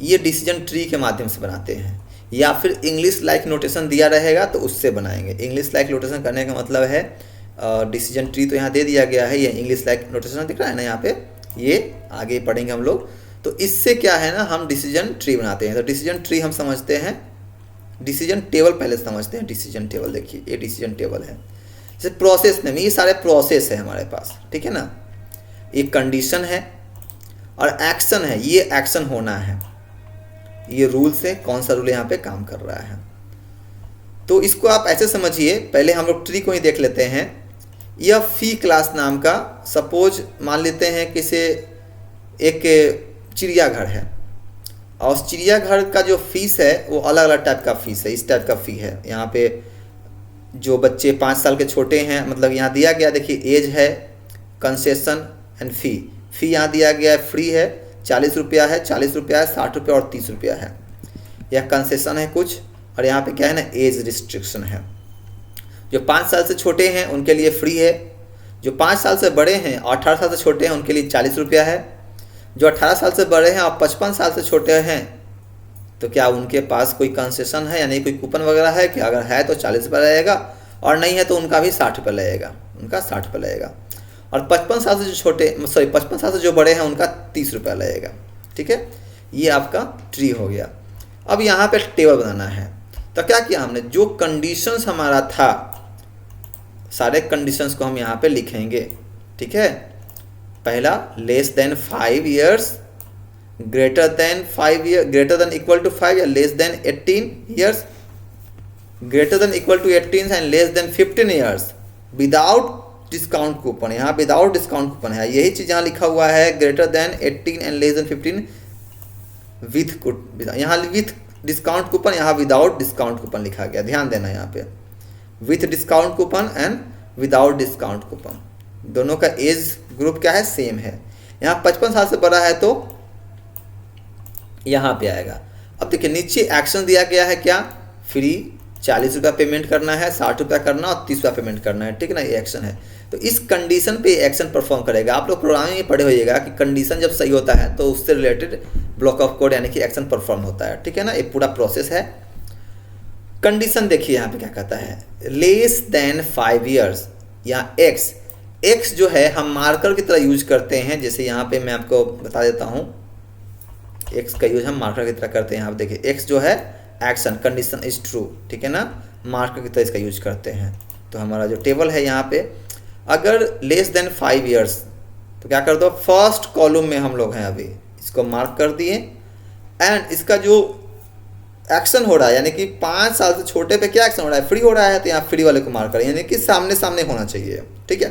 ये डिसीजन ट्री के माध्यम से बनाते हैं, या फिर इंग्लिश लाइक नोटेशन दिया रहेगा तो उससे बनाएंगे। इंग्लिश लाइक नोटेशन करने का मतलब है, डिसीजन ट्री तो यहाँ दे दिया गया है, ये इंग्लिश लाइक नोटेशन दिख रहा है ना यहाँ पे, ये आगे पढ़ेंगे हम लोग। तो इससे क्या है ना, हम डिसीजन ट्री बनाते हैं। तो डिसीजन ट्री हम समझते हैं, डिसीजन टेबल पहले समझते हैं। डिसीजन टेबल देखिए, ये डिसीजन टेबल है, जैसे प्रोसेस में ये सारे प्रोसेस है हमारे पास। ठीक है ना, एक कंडीशन है और एक्शन है, ये एक्शन होना है, ये रूल्स है, कौन सा रूल यहाँ पे काम कर रहा है। तो इसको आप ऐसे समझिए, पहले हम लोग ट्री को ही देख लेते हैं। यह फी क्लास नाम का, सपोज मान लेते हैं कि से एक चिड़ियाघर है, और उस चिड़ियाघर का जो फीस है वो अलग अलग टाइप का फीस है, इस टाइप का फ़ी है। यहाँ पे जो बच्चे 5 साल के छोटे हैं, मतलब यहाँ दिया गया, देखिए एज है, कंसेशन एंड फ़ी यहाँ दिया गया है, फ्री है 40 रुपया है, 40 रुपया है, 60 रुपया और 30 रुपया है। यह कंसेशन है कुछ, और यहाँ पे क्या है ना, एज रिस्ट्रिक्शन है। जो 5 साल से छोटे हैं उनके लिए फ्री है, जो 5 साल से बड़े हैं और 18 साल से छोटे हैं उनके लिए 40 रुपया है, जो 18 साल से बड़े हैं और 55 साल से छोटे हैं तो क्या उनके पास कोई कंसेशन है, यानी कोई कूपन वगैरह है कि अगर है तो 40 रुपये लगेगा, और नहीं है तो उनका भी 60 रुपये लगेगा, उनका 60 रुपये लगेगा। और 55 साल से जो छोटे, सॉरी 55 साल से जो बड़े हैं उनका 30 रुपया लगेगा। ठीक है, ये आपका ट्री हो गया। अब यहाँ पे टेबल बनाना है, तो क्या किया हमने, जो कंडीशंस हमारा था, सारे कंडीशंस को हम यहाँ पे लिखेंगे। ठीक है, पहला less than 5 years, greater than 5 year, greater than equal to 5 या less than 18 years, greater than equal to 18 and less than 15 years without discount coupon. यहाँ विदाउट डिस्काउंट कूपन है, यही चीज़ यहाँ लिखा हुआ है, greater than 18 and less than 15 with, यहाँ विथ डिस्काउंट कूपन, यहाँ विदाउट डिस्काउंट कूपन लिखा गया, ध्यान देना यहाँ पे, with discount coupon and without discount coupon, दोनों का एज ग्रुप क्या है, सेम है। यहाँ 55 साल से बड़ा है तो यहाँ पे आएगा। अब देखिए नीचे एक्शन दिया गया है, क्या, फ्री 40 रुपया पेमेंट करना है, 60 रुपया करना और 30 रुपया पेमेंट करना है। ठीक है ना, ये एक्शन है, तो इस कंडीशन पे एक्शन परफॉर्म करेगा। आप लोग प्रोग्रामिंग में पढ़े होइएगा कि कंडीशन जब सही होता है तो उससे रिलेटेड ब्लॉक ऑफ कोड यानी कि एक्शन परफॉर्म होता है। ठीक है ना, ये पूरा प्रोसेस है। कंडीशन देखिए यहाँ पे क्या कहता है, लेस देन 5 ईयर्स या एक्स जो है हम मार्कर की तरह यूज करते हैं, जैसे यहाँ पे मैं आपको बता देता हूँ, एक्स का यूज हम मार्कर की तरह करते हैं। यहाँ पे देखिए एक्स जो है एक्शन कंडीशन इज ट्रू, ठीक है ना, मार्कर की तरह इसका यूज करते हैं। तो हमारा जो टेबल है यहाँ पे, अगर लेस देन 5 ईयर्स तो क्या कर दो, फर्स्ट कॉलम में हम लोग हैं अभी, इसको मार्क कर दिए। एंड इसका जो एक्शन हो रहा है यानी कि 5 साल से छोटे पे क्या एक्शन हो रहा है, फ्री हो रहा है, तो यहाँ फ्री वाले को मार्क करें, यानी कि सामने सामने होना चाहिए, ठीक है।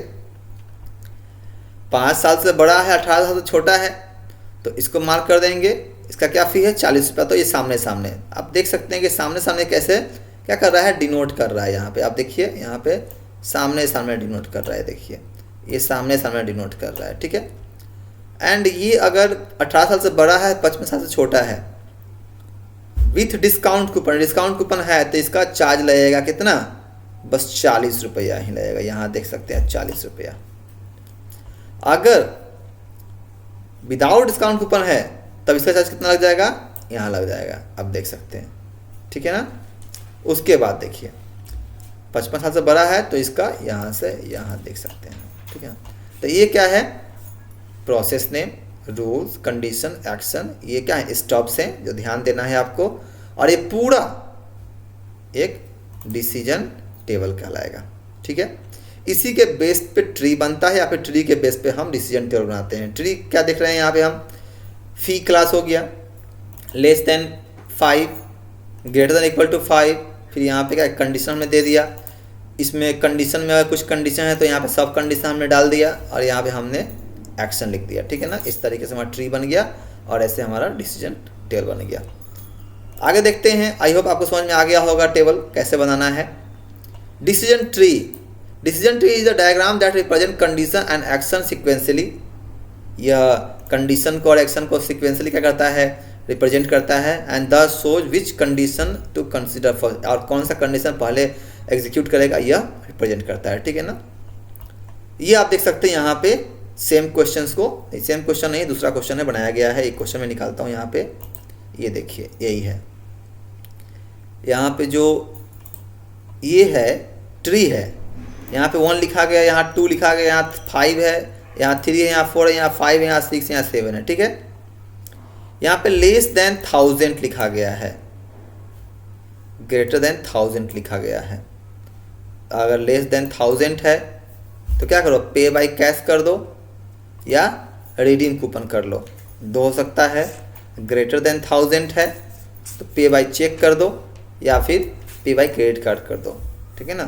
5 साल से बड़ा है, 18 साल से छोटा है, तो इसको मार्क कर देंगे। इसका क्या फ़ी है, 40 रुपया, तो ये सामने सामने। आप देख सकते हैं कि सामने सामने कैसे क्या कर रहा है, डिनोट कर रहा है। यहाँ पे आप देखिए, यहाँ पे सामने सामने डिनोट कर रहा है, देखिए ये सामने सामने डिनोट कर रहा है, ठीक है। एंड ये अगर 18 साल से बड़ा है, 55 साल से छोटा है, with discount coupon, discount coupon है तो इसका चार्ज लगेगा कितना, बस 40 रुपया ही लगेगा। यहाँ देख सकते हैं 40 रुपया। अगर विदाउट डिस्काउंट कूपन है तब इसका चार्ज कितना लग जाएगा, यहाँ लग जाएगा, अब देख सकते हैं, ठीक है ना। उसके बाद देखिए 55 साल से बड़ा है तो इसका यहाँ से यहाँ देख सकते हैं, ठीक है। तो ये क्या है, process name, rules, condition, action, ये क्या है, स्टॉप्स हैं जो ध्यान देना है आपको। और ये पूरा एक डिसीजन टेबल कहलाएगा, ठीक है। इसी के बेस पे ट्री बनता है या फिर ट्री के बेस पे हम डिसीजन टेबल बनाते हैं। ट्री क्या देख रहे हैं यहाँ पे हम, फी क्लास हो गया, less than 5, greater than equal to 5, फिर यहाँ पे क्या कंडीशन हमने दे दिया। इसमें कंडीशन में अगर कुछ कंडीशन है तो यहाँ पे सब कंडीशन हमने डाल दिया और यहाँ पे हमने एक्शन लिख दिया, ठीक है ना। इस तरीके से हमारा ट्री बन गया और ऐसे हमारा डिसीजन टेबल बन गया। आगे देखते हैं, आई होप आपको समझ में आ गया होगा टेबल कैसे बनाना है। Decision tree, decision tree is a diagram that represent condition and action sequentially. यह कंडीशन को और एक्शन को सिक्वेंशियली क्या करता है, रिप्रेजेंट करता है। And the shows which condition to consider first, और कौन सा कंडीशन पहले एग्जीक्यूट करेगा यह रिप्रेजेंट करता है, ठीक है ना। ये आप देख सकते हैं यहाँ पे सेम क्वेश्चंस को, सेम क्वेश्चन नहीं दूसरा क्वेश्चन है बनाया गया है। एक क्वेश्चन में निकालता हूँ यहाँ पे, ये देखिए यही है। यहाँ पे जो ये है ट्री है, यहाँ पे 1 लिखा गया, यहाँ 2 लिखा गया, यहाँ 5 है, यहाँ 3 है, यहाँ 4 है, यहाँ 5 है, यहाँ 6 है, यहाँ 7 है, ठीक है। यहाँ पे लेस देन 1000 लिखा गया है, ग्रेटर देन 1000 लिखा गया है। अगर लेस देन 1000 है तो क्या करो, पे बाय कैश कर दो या रिडीम कूपन कर लो, दो हो सकता है। ग्रेटर देन 1000 है तो पे बाय चेक कर दो या फिर पे बाय क्रेडिट कार्ड कर दो, ठीक है ना।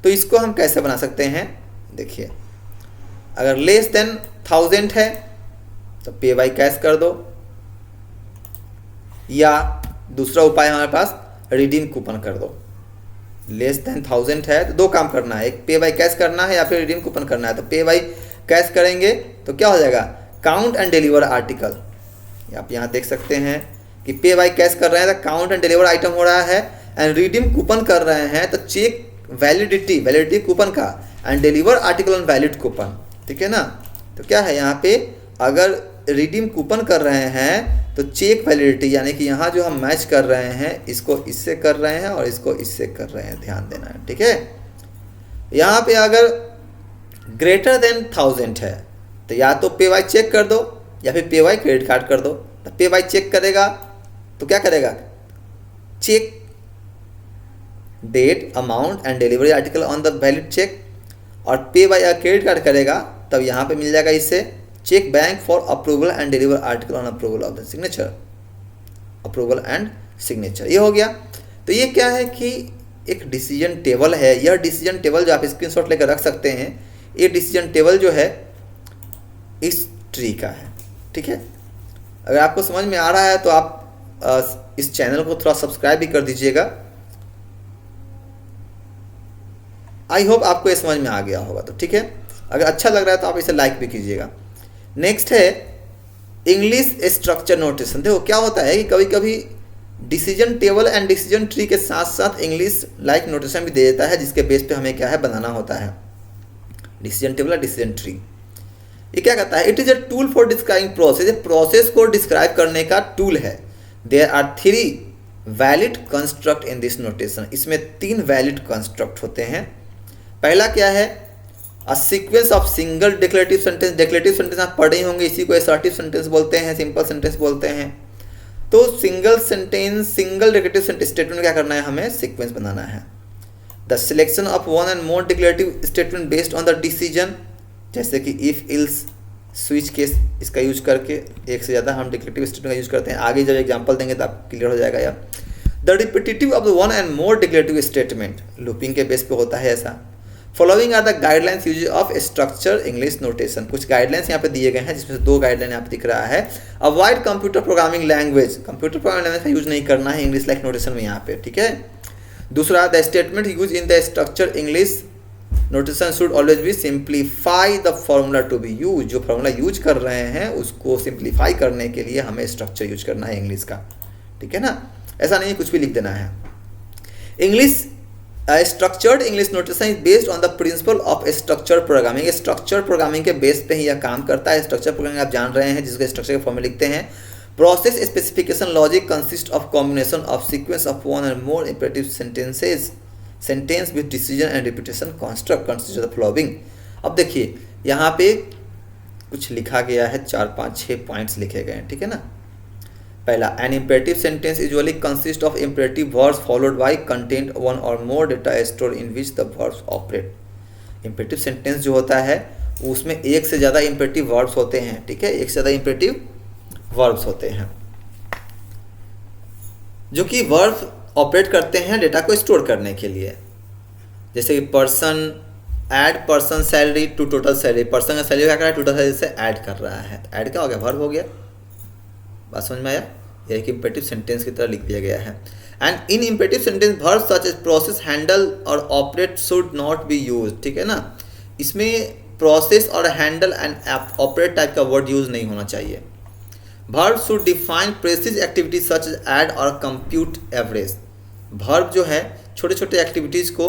तो इसको हम कैसे बना सकते हैं, देखिए अगर लेस देन 1000 है तो पे बाय कैश कर दो, या दूसरा उपाय हमारे पास रिडीम कूपन कर दो। लेस देन 1000 है तो 2 काम करना है, एक पे बाय कैश करना है या फिर रिडीम कूपन करना है। तो पे बाय कैश करेंगे तो क्या हो जाएगा, काउंट एंड डिलीवर आर्टिकल। आप यहाँ देख सकते हैं कि पे बाय कैश कर रहे हैं तो काउंट एंड डिलीवर आइटम हो रहा है, एंड रिडीम कूपन कर रहे हैं तो चेक वैलिडिटी कूपन का, and deliver article on valid coupon, ठीक है ना। तो क्या है यहाँ पे, अगर रिडीम कूपन कर रहे हैं तो चेक वैलिडिटी, यानी कि यहाँ जो हम मैच कर रहे हैं इसको इससे कर रहे हैं और इसको इससे कर रहे हैं, ध्यान देना है, ठीक है। यहाँ पे अगर ग्रेटर देन 1000 है तो या तो पे बाय चेक कर दो या फिर पे बाय क्रेडिट कार्ड कर दो। तो पे बाय चेक करेगा तो क्या करेगा, check date amount and delivery article on the valid check, और पे बाय क्रेडिट कार्ड करेगा तब यहाँ पे मिल जाएगा इससे cheque bank for approval and deliver article on approval of the signature, approval and signature, ये हो गया। तो ये क्या है कि एक डिसीजन टेबल है। यह डिसीजन टेबल जो आप स्क्रीनशॉट लेकर रख सकते हैं, ये डिसीजन टेबल जो है इस ट्री का है, ठीक है। अगर आपको समझ में आ रहा है तो आप इस चैनल को थोड़ा सब्सक्राइब भी कर दीजिएगा। आई होप आपको ये समझ में आ गया होगा, तो ठीक है। अगर अच्छा लग रहा है तो आप इसे लाइक भी कीजिएगा। नेक्स्ट है इंग्लिश स्ट्रक्चर नोटेशन। देखो क्या होता है कि कभी कभी decision table and decision tree के साथ साथ इंग्लिश लाइक नोटेशन भी दे देता है, जिसके बेस पे हमें क्या है बनाना होता है डिसीजन टेबल या डिसीजन ट्री। ये क्या कहता है, it is a tool for describing process, process को डिस्क्राइब करने का टूल है। There are 3 valid construct in this notation. इसमें 3 वैलिड कंस्ट्रक्ट होते हैं। पहला क्या है, a sequence of single declarative sentence. Declarative sentence आप पढ़े ही होंगे, इसी को असर्टिव सेंटेंस बोलते हैं, सिंपल सेंटेंस बोलते हैं। तो single sentence, single negative statement क्या करना है, हमें सीक्वेंस बनाना है। The selection of one and more declarative statement based on the decision, जैसे कि इफ इल्स स्विच केस, इसका यूज करके एक से ज़्यादा हम डिक्लेरेटिव स्टेटमेंट का यूज करते हैं। आगे जब एग्जांपल देंगे तो आप क्लियर हो जाएगा यार। The repetitive of the one and more declarative statement, looping के बेस पे होता है ऐसा। Following are the guidelines use of structure English notation, कुछ गाइडलाइंस यहाँ पे दिए गए हैं, जिसमें से 2 गाइडलाइन यहाँ पे दिख रहा है। Avoid computer programming language, computer programming language का यूज नहीं करना है इंग्लिश लाइक नोटेशन में यहाँ पे, ठीक है। दूसरा, the statement use in the structure English notation should always be simplify the formula to be use, जो फॉर्मूला यूज कर रहे हैं उसको सिंप्लीफाई करने के लिए हमें स्ट्रक्चर यूज करना है इंग्लिश का, ठीक है ना। ऐसा नहीं कुछ भी लिख देना है। English structured English notation is based on the principle of structure programming, structure programming के बेस पे ही यह काम करता है। स्ट्रक्चर प्रोग्रामिंग आप जान रहे हैं, जिसको स्ट्रक्चर के फॉर्म में लिखते हैं। Process specification logic consist of combination of sequence of one and more imperative sentences, sentence with decision and repetition construct consist of the following. अब देखिए यहाँ पे कुछ लिखा गया है, 4, 5, 6 पॉइंट्स लिखे गए हैं, ठीक है ना। पहला, an imperative sentence usually consist of imperative verbs followed by content one और more data store in which the verbs operate. Imperative sentence जो होता है उसमें एक से ज़्यादा इम्पेरेटिव वर्ब्स होते हैं, ठीक है, एक से ज़्यादा इम्पेरेटिव वर्ब्स होते हैं, जो कि वर्ब्स ऑपरेट करते हैं डेटा को स्टोर करने के लिए। जैसे कि person, add person salary to total salary, person का सैलरी क्या कर रहा है, टोटल सैलरी से ऐड कर रहा है। ऐड क्या हो गया, वर्ब हो गया। बात समझ में आया, यह एक इम्पेरेटिव सेंटेंस की तरह लिख दिया गया है। And in imperative sentence verb such as process, handle or operate should not be use, ठीक है ना। इसमें प्रोसेस और हैंडल एंड ऑपरेट टाइप का वर्ड यूज नहीं होना चाहिए। Verb should define precise activities such as add or compute average. Verb जो है छोटे छोटे एक्टिविटीज़ को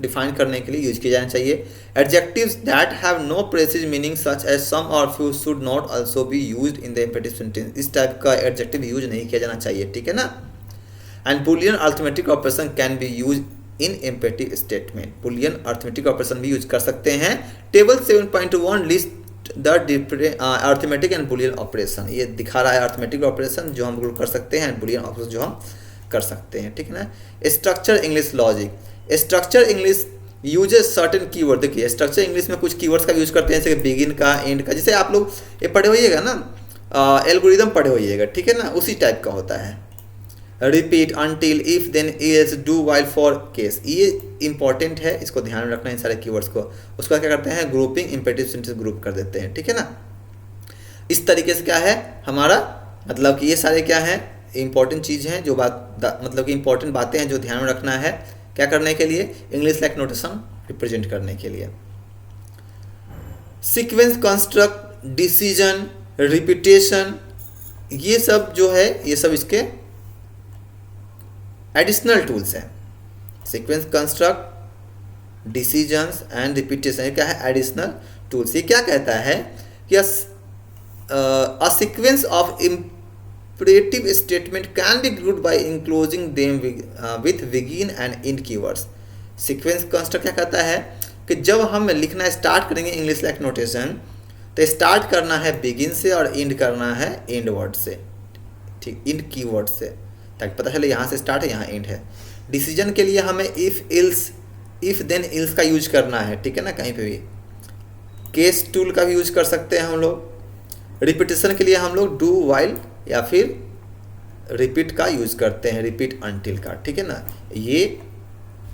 डिफाइन करने के लिए यूज किया जाना चाहिए। Adjectives that have no precise meaning such as some or few should not also be used in the imperative sentence. इस टाइप का एडजेक्टिव यूज नहीं किया जाना चाहिए, ठीक है ना। And Boolean arithmetic operation can be use in imperative statement. Boolean arithmetic operation भी यूज कर सकते हैं। Table 7.1 list the arithmetic and Boolean operation, ये दिखा रहा है अर्थमेटिक ऑपरेशन जो हम कर सकते हैं, बुलियन ऑपरेशन जो हम कर सकते हैं, ठीक है ना। Structure English logic, structure English uses certain keyword. देखिए स्ट्रक्चर इंग्लिश में कुछ कीवर्ड्स का यूज करते हैं, जैसे बिगिन का, एंड का। जैसे आप लोग ये पढ़े होइएगा ना, एल्गोरिदम पढ़े होइएगा, ठीक है ना, उसी टाइप का होता है। Repeat, until, if, then, else, do, while, for, case, ये इंपॉर्टेंट है, इसको ध्यान में रखना इन सारे कीवर्ड्स को। उसका क्या करते हैं, ग्रुपिंग, इम्पेरेटिव सेंटेंस ग्रुप कर देते हैं, ठीक है ना। इस तरीके से क्या है हमारा, मतलब कि ये सारे क्या है इंपॉर्टेंट चीज़ हैं, जो मतलब कि इंपॉर्टेंट बातें हैं जो ध्यान में रखना है क्या करने के लिए, इंग्लिश लाइक नोटेशन रिप्रेजेंट करने के लिए। सीक्वेंस, कंस्ट्रक्ट, डिसीजन, रिपीटेशन, ये सब जो है ये सब इसके एडिशनल टूल्स हैं। Sequence, construct, decisions and repetition, ये क्या है, एडिशनल टूल्स। ये क्या कहता है कि अ sequence of imperative statement can be grouped by enclosing them with begin and end keywords। Sequence construct क्या कहता है कि जब हम लिखना स्टार्ट करेंगे इंग्लिश लाइक नोटेशन, तो स्टार्ट करना है बिगिन से और एंड करना है एंड वर्ड से, ठीक, एंड कीवर्ड से, ताकि पता चले यहाँ से स्टार्ट है यहाँ एंड है। डिसीजन के लिए हमें if else, if then else का यूज करना है, ठीक है ना, कहीं पे भी। केस टूल का भी यूज कर सकते हैं हम लोग। रिपीटेशन के लिए हम लोग डू, व्हाइल या फिर रिपीट का यूज करते हैं, रिपीट अनटिल का, ठीक है ना। ये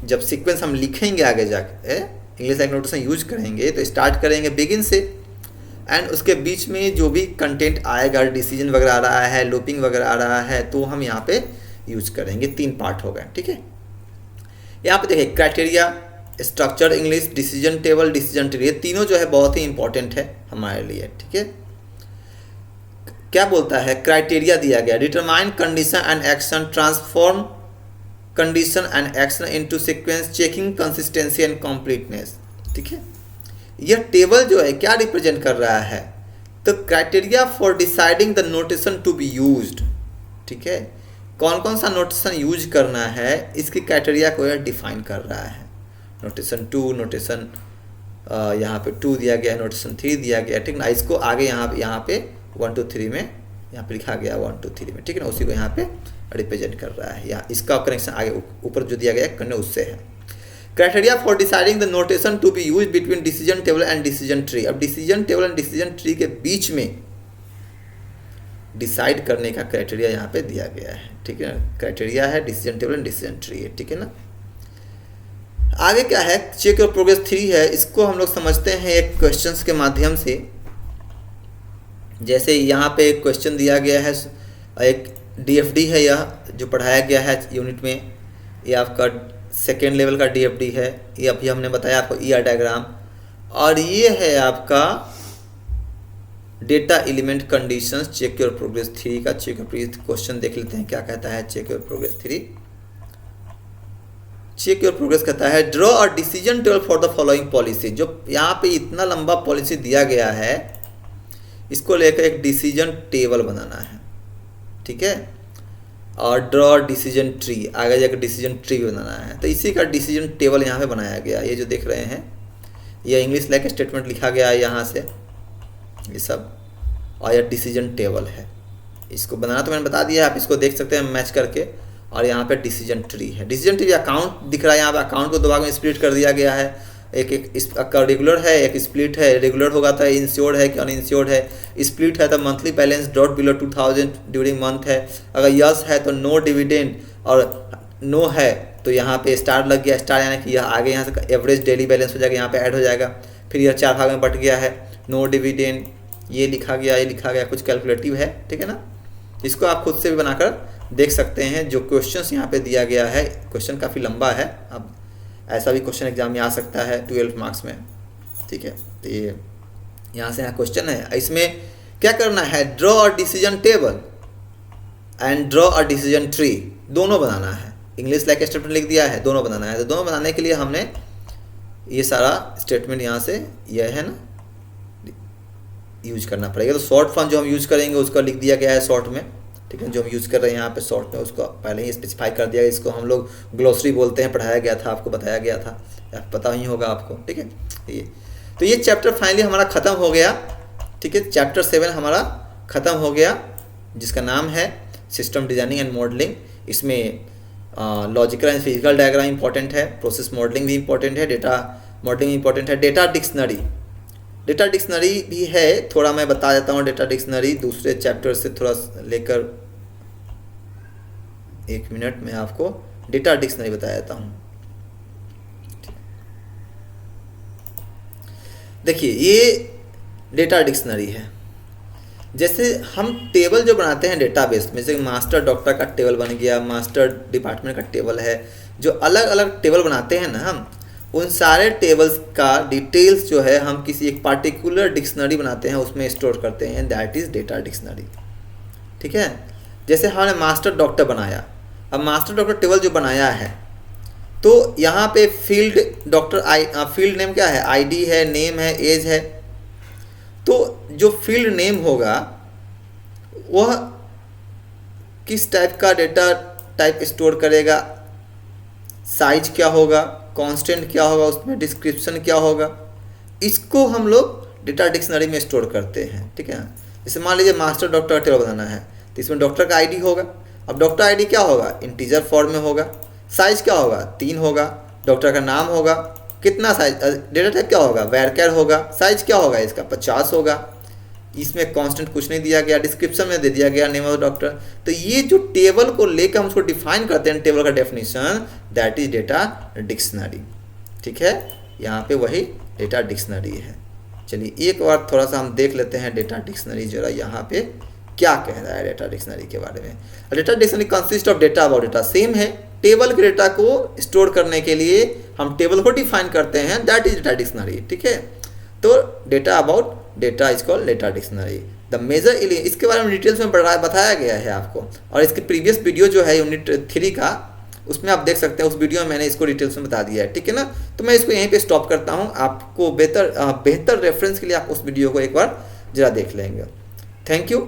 जब सीक्वेंस हम लिखेंगे आगे जाके इंग्लिश लाइक नोटेशन यूज करेंगे तो स्टार्ट करेंगे बिगिन से, एंड उसके बीच में जो भी कंटेंट आएगा, डिसीजन वगैरह आ रहा है, लूपिंग वगैरह आ रहा है, तो हम यहाँ पे यूज करेंगे। 3 पार्ट हो गए, ठीक है। यहाँ पे देखिए criteria, structure English, decision table, decision tree, ये तीनों जो है बहुत ही इंपॉर्टेंट है हमारे लिए, ठीक है। क्या बोलता है, क्राइटेरिया दिया गया, determine condition and action, transform condition and action into sequence, checking consistency and completeness, ठीक है। यह टेबल जो है क्या रिप्रेजेंट कर रहा है, तो criteria for deciding the notation to be used, ठीक है, कौन कौन सा नोटेशन यूज करना है इसकी क्राइटेरिया को यह डिफाइन कर रहा है। नोटेशन 2, नोटेशन यहाँ पे 2 दिया गया है, नोटेशन 3 दिया गया, ठीक ना। इसको आगे यहाँ पे 1 2 3 में यहाँ पे लिखा गया 1 2 3 में, ठीक है ना, उसी को यहाँ पे रिप्रेजेंट कर रहा है। यहाँ इसका कनेक्शन आगे ऊपर जो दिया गया है उससे है। Criteria for deciding the notation to be use between decision table and decision tree. अब decision table and decision tree के बीच में डिसाइड करने का क्राइटेरिया यहाँ पे दिया गया है, ठीक है ना। क्राइटेरिया है decision table and decision tree है, ठीक है ना। आगे क्या है, चेक योर प्रोग्रेस 3 है। इसको हम लोग समझते हैं एक क्वेश्चंस के माध्यम से। जैसे यहाँ पे एक क्वेश्चन दिया गया है, एक डीएफडी है यह जो पढ़ाया गया है यूनिट में, ये आपका सेकेंड लेवल का डीएफडी है। ये अभी हमने बताया आपको ईआर डायग्राम। और ये है आपका data element conditions check your progress 3 का। चेक योर प्रोग्रेस क्वेश्चन देख लेते हैं क्या कहता है check your progress 3। Check your progress कहता है draw a decision table for the following policy. जो यहाँ पे इतना लंबा पॉलिसी दिया गया है, इसको लेकर एक डिसीजन टेबल बनाना है, ठीक है। और ड्रॉ डिसीजन ट्री, आगे जाकर डिसीजन ट्री बनाना है। तो इसी का डिसीजन टेबल यहाँ पे बनाया गया। ये जो देख रहे हैं ये इंग्लिश लाइक स्टेटमेंट लिखा गया है यहाँ से, ये सब, और यह डिसीजन टेबल है। इसको बनाना तो मैंने बता दिया है, आप इसको देख सकते हैं मैच करके। और यहाँ पे डिसीजन ट्री है। डिसीजन ट्री अकाउंट दिख रहा है यहाँ पे, अकाउंट को 2 भाग में स्प्लिट कर दिया गया है। एक इसका रेगुलर है, एक स्प्लिट है। रेगुलर होगा तो इंश्योर्ड है कि अनइंश्योर्ड है। स्प्लिट है तो monthly balance drops below 2000 during month है। अगर यस है तो नो डिविडेंड, और नो है तो यहाँ पे स्टार लग गया। स्टार यानी कि यह आगे यहाँ से एवरेज डेली बैलेंस हो जाएगा, यहाँ पे ऐड हो जाएगा। फिर यह 4 भाग में बट गया है। नो डिविडेंड ये लिखा गया, ये लिखा गया, कुछ कैलकुलेटिव है, ठीक है ना। इसको आप खुद से भी बनाकर देख सकते हैं। जो क्वेश्चंस यहाँ पे दिया गया है, क्वेश्चन काफ़ी लंबा है। अब ऐसा भी क्वेश्चन एग्जाम में आ सकता है 12 मार्क्स में, ठीक है। तो ये यहाँ से यहाँ क्वेश्चन है। इसमें क्या करना है, draw a decision table and draw a decision tree, दोनों बनाना है। इंग्लिश लाइक स्टेटमेंट लिख दिया है, दोनों बनाना है। तो दोनों बनाने के लिए हमने ये सारा स्टेटमेंट यहाँ से यह है ना यूज करना पड़ेगा। तो शॉर्ट फॉर्म जो हम यूज करेंगे उसका लिख दिया गया है शॉर्ट में, ठीक है। जो हम यूज़ कर रहे हैं यहाँ पे शॉर्ट में उसको पहले ही स्पेसिफाई कर दिया गया। इसको हम लोग ग्लोसरी बोलते हैं, पढ़ाया गया था, आपको बताया गया था, पता ही होगा आपको, ठीक है। ये चैप्टर फाइनली हमारा ख़त्म हो गया, ठीक है। चैप्टर 7 हमारा ख़त्म हो गया, जिसका नाम है सिस्टम डिजाइनिंग एंड मॉडलिंग। इसमें logical and physical diagram important है, प्रोसेस मॉडलिंग भी इंपॉर्टेंट है, डेटा मॉडलिंग इंपॉर्टेंट है, डेटा डिक्शनरी भी है। थोड़ा मैं बता देता हूँ डेटा डिक्शनरी दूसरे चैप्टर से थोड़ा लेकर, 1 मिनट में आपको डेटा डिक्शनरी बता देता हूँ। देखिए ये डेटा डिक्शनरी है। जैसे हम टेबल जो बनाते हैं डेटाबेस में, जैसे मास्टर डॉक्टर का टेबल बन गया, मास्टर डिपार्टमेंट का टेबल है, जो अलग अलग टेबल बनाते हैं ना हम, उन सारे टेबल्स का डिटेल्स जो है हम किसी एक पार्टिकुलर डिक्शनरी बनाते हैं, उसमें स्टोर करते हैं, दैट इज़ डेटा डिक्शनरी, ठीक है। जैसे हमने मास्टर डॉक्टर बनाया, अब मास्टर डॉक्टर टेबल जो बनाया है, तो यहाँ पे फील्ड डॉक्टर फील्ड नेम क्या है, आईडी है, नेम है, एज है। तो जो फील्ड नेम होगा वह किस टाइप का डेटा टाइप स्टोर करेगा, साइज क्या होगा, कांस्टेंट क्या होगा, उसमें डिस्क्रिप्शन क्या होगा, इसको हम लोग डेटा डिक्शनरी में स्टोर करते हैं, ठीक है। जैसे मान लीजिए मास्टर डॉक्टर का टेबल बनाना है, तो इसमें डॉक्टर का आईडी होगा। अब डॉक्टर आईडी क्या होगा, इंटीजर फॉर्म में होगा। साइज क्या होगा, 3 होगा। डॉक्टर का नाम होगा, कितना साइज, डेटा टाइप क्या होगा, वैरकर होगा। साइज क्या होगा इसका, 50 होगा। इसमें कांस्टेंट कुछ नहीं दिया गया, डिस्क्रिप्शन में दे दिया गया नेम ऑफ डॉक्टर। तो ये जो टेबल को लेकर हम उसको डिफाइन करते हैं, टेबल का definition, that is data dictionary, ठीक है। यहाँ पे वही डेटा डिक्शनरी है। चलिए एक बार थोड़ा सा हम देख लेते हैं डेटा डिक्शनरी जरा यहाँ पे क्या कह रहा है डेटा डिक्शनरी के बारे में। Data dictionary consist of data about data, same है। टेबल के डेटा को स्टोर करने के लिए हम टेबल को डिफाइन करते हैं, दैट इज डेटा डिक्शनरी, ठीक है। तो data about data is called data dictionary. The major element, इसके बारे में डिटेल्स में बताया गया है आपको, और इसके प्रीवियस वीडियो जो है यूनिट 3 का, उसमें आप देख सकते हैं। उस वीडियो में मैंने इसको डिटेल्स में बता दिया है, ठीक है ना। तो मैं इसको यहीं पे स्टॉप करता हूँ। आपको बेहतर रेफरेंस के लिए आप उस वीडियो को एक बार जरा देख लेंगे। Thank you.